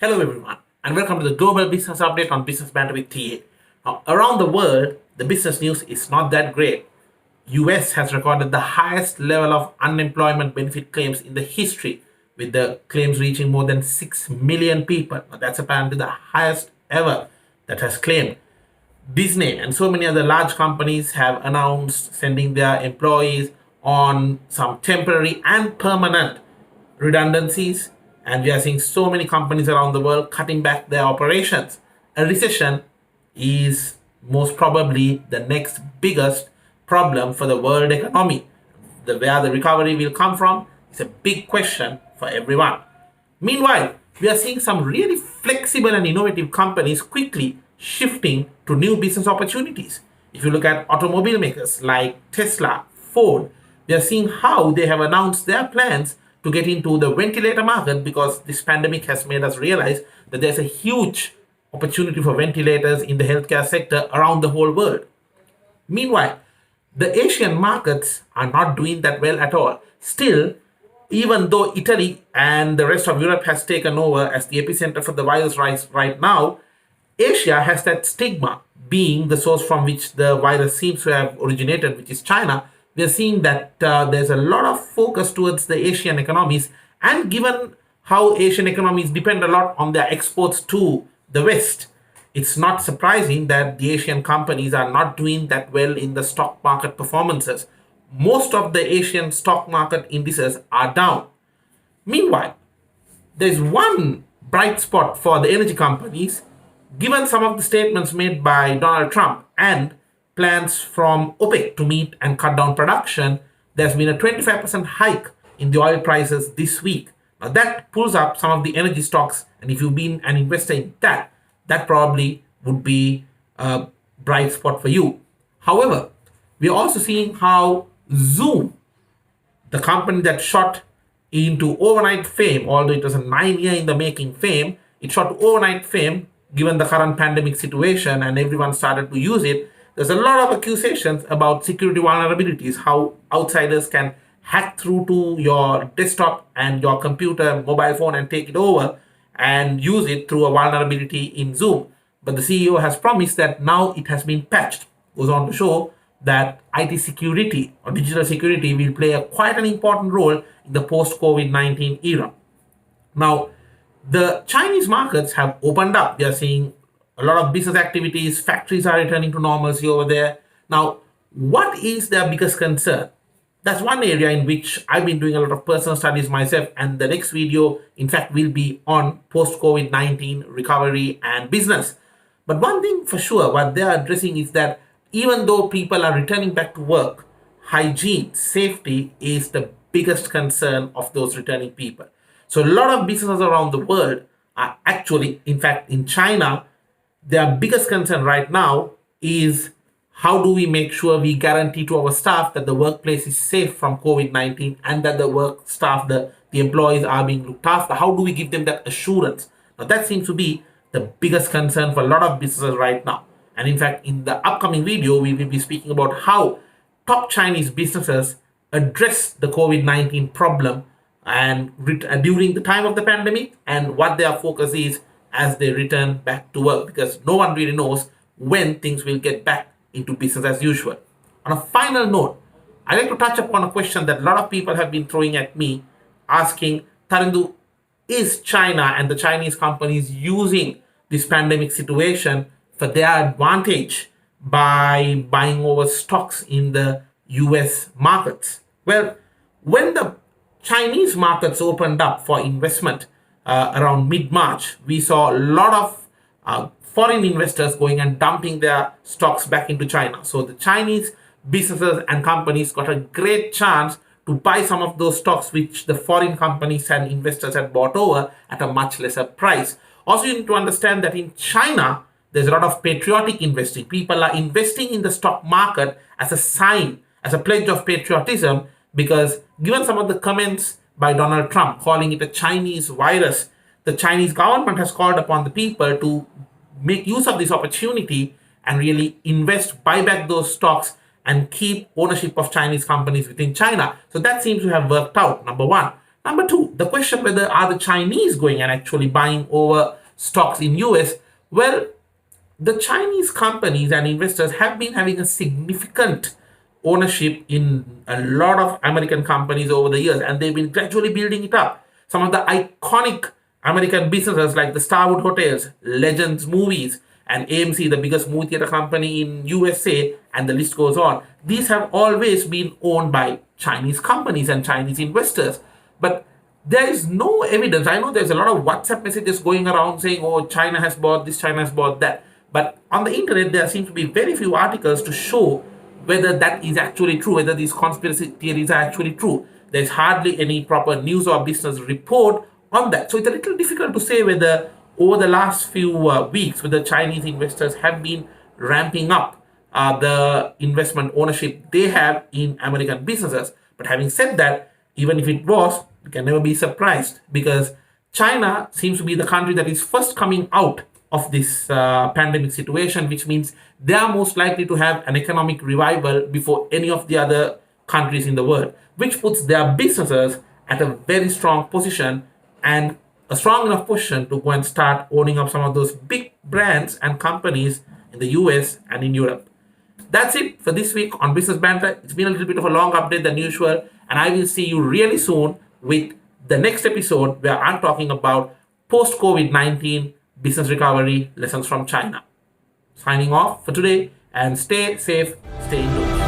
Hello everyone and welcome to the Global Business Update on Business Banter with TA. Now, around the world, the business news is not that great. US has recorded the highest level of unemployment benefit claims in the history, with the claims reaching more than 6 million people. Now, that's apparently the highest ever that has claimed. Disney and so many other large companies have announced sending their employees on some temporary and permanent redundancies, and we are seeing so many companies around the world cutting back their operations. A recession is most probably the next biggest problem for the world economy. Where the recovery will come from is a big question for everyone. Meanwhile, we are seeing some really flexible and innovative companies quickly shifting to new business opportunities. If you look at automobile makers like Tesla, Ford, we are seeing how they have announced their plans to get into the ventilator market because this pandemic has made us realize that there's a huge opportunity for ventilators in the healthcare sector around the whole world. Meanwhile, the Asian markets are not doing that well at all. Still, even though Italy and the rest of Europe has taken over as the epicenter for the virus right now, Asia has that stigma, being the source from which the virus seems to have originated, which is China. We are seeing that there's a lot of focus towards the Asian economies, and given how Asian economies depend a lot on their exports to the West, it's not surprising that the Asian companies are not doing that well in the stock market performances. Most of the Asian stock market indices are down. Meanwhile, there's one bright spot for the energy companies. Given some of the statements made by Donald Trump and plans from OPEC to meet and cut down production, there's been a 25% hike in the oil prices this week. Now that pulls up some of the energy stocks, and if you've been an investor in that, that probably would be a bright spot for you. However, we are also seeing how Zoom, the company that shot into overnight fame, although it was a 9-year in the making fame, it shot to overnight fame given the current pandemic situation, and everyone started to use it. There's a lot of accusations about security vulnerabilities, how outsiders can hack through to your desktop and your computer, mobile phone, and take it over and use it through a vulnerability in Zoom. But the CEO has promised that now it has been patched. Goes on to show that IT security or digital security will play quite an important role in the post-COVID-19 era. Now, the Chinese markets have opened up. We are seeing a lot of business activities, factories are returning to normalcy over there. Now, what is their biggest concern? That's one area in which I've been doing a lot of personal studies myself, and the next video, in fact, will be on post-COVID-19 recovery and business. But one thing for sure, what they are addressing is that even though people are returning back to work, hygiene, safety is the biggest concern of those returning people. So a lot of businesses around the world are actually, in fact, in China, their biggest concern right now is how do we make sure we guarantee to our staff that the workplace is safe from COVID-19 and that the work staff, the employees are being looked after? How do we give them that assurance? Now, that seems to be the biggest concern for a lot of businesses right now. And in fact, in the upcoming video, we will be speaking about how top Chinese businesses address the COVID-19 problem and during the time of the pandemic, and what their focus is as they return back to work, because no one really knows when things will get back into business as usual. On a final note, I'd like to touch upon a question that a lot of people have been throwing at me, asking, Tarindu, is China and the Chinese companies using this pandemic situation for their advantage by buying over stocks in the US markets? Well, when the Chinese markets opened up for investment around mid-March, we saw a lot of foreign investors going and dumping their stocks back into China. So the Chinese businesses and companies got a great chance to buy some of those stocks which the foreign companies and investors had bought over at a much lesser price. Also, you need to understand that in China, there's a lot of patriotic investing. People are investing in the stock market as a sign, as a pledge of patriotism, because given some of the comments by Donald Trump calling it a Chinese virus, the Chinese government has called upon the people to make use of this opportunity and really invest, buy back those stocks, and keep ownership of Chinese companies within China. So that seems to have worked out, number one. Number two, the question whether are the Chinese going and actually buying over stocks in US? Well, the Chinese companies and investors have been having a significant ownership in a lot of American companies over the years, and they've been gradually building it up. Some of the iconic American businesses like the Starwood Hotels, Legends Movies, and AMC, the biggest movie theater company in USA, and the list goes on. These have always been owned by Chinese companies and Chinese investors. But there is no evidence. I know there's a lot of WhatsApp messages going around saying, oh, China has bought this, China has bought that. But on the internet, there seems to be very few articles to show whether that is actually true, whether these conspiracy theories are actually true. There's hardly any proper news or business report on that. So it's a little difficult to say whether over the last few weeks, whether Chinese investors have been ramping up the investment ownership they have in American businesses. But having said that, even if it was, you can never be surprised because China seems to be the country that is first coming out of this pandemic situation, which means they are most likely to have an economic revival before any of the other countries in the world, which puts their businesses at a very strong position and a strong enough position to go and start owning up some of those big brands and companies in the US and in Europe. That's it for this week on Business Banter. It's been a little bit of a long update than usual, and I will see you really soon with the next episode where I'm talking about post COVID-19 business recovery lessons from China. Signing off for today, and stay safe, stay indoors.